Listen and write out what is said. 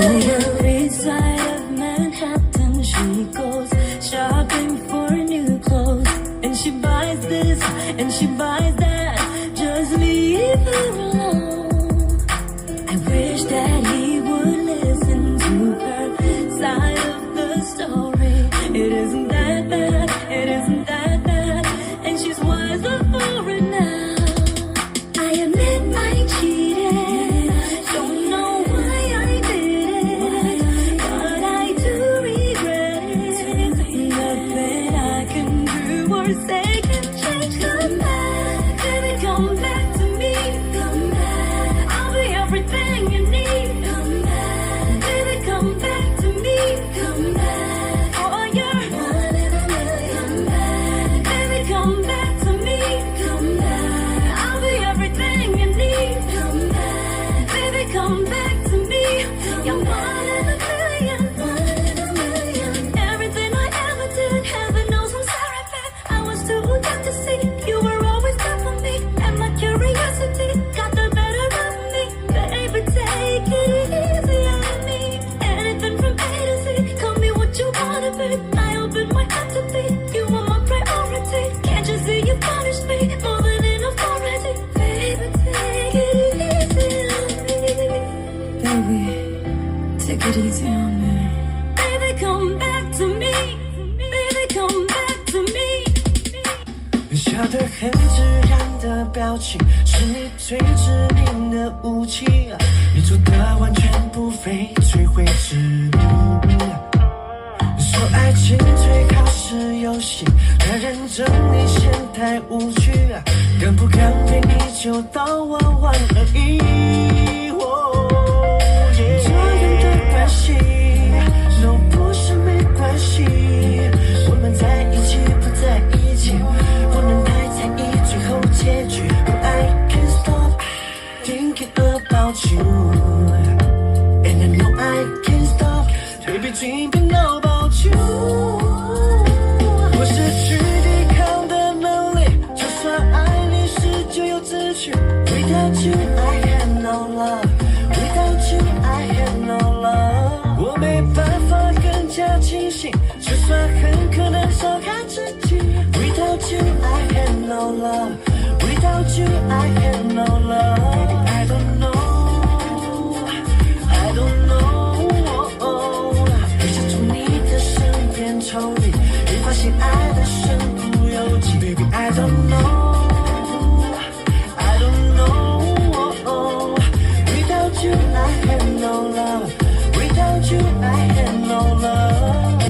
Upper East Side of Manhattan, she goes shopping for new clothes, and she buys this and she buys that. Just leave her alone. I wish that he would listen to her side of the story. It isn't that bad, it isn't that bad, and she's wiser for it now. I admit I cheated, don't know why I did it, but I do regret it. Nothing I can do or say can change. Come back, baby, come back to me. Come back, I'll be everything you need. Come back, baby, come back to me. Come back, oh you're one in a million. Come back, baby, come back to me. Come back, I'll be everything you need. Come back, baby, come back to me. You're one in a million. One in a million. Everything I ever did, heaven knows I'm sorry, babe. I was too young to see you were always there for me, and my curiosity got the better of me. Baby, take it easy on me. Anything from A to Z, call me what you wanna be. I open my heart to be, you are my priority. Can't you see you punished me, moving in authority? Baby, take it easy on me. Baby, take it easy on me. Baby, come back to me. Baby, come back to me. 笑得很自然的表情，是你最致命的武器。你做的完全不费吹灰之力。说爱情最好是游戏，太认真你嫌太无趣，敢不敢陪你就当玩玩而已。这样的关系，no不是没关系，我们在一起不在一起，不能太在意最后结局。But I can't stop thinking about you, and I know I can't stop, baby, dreaming about you. 我失去抵抗的能力，就算爱你时就有秩序。Without you, I have no love. Without you, I have no love. 我没办法更加清醒，就算很可能伤害自己。Without you, I have no love. Without you, I have no love.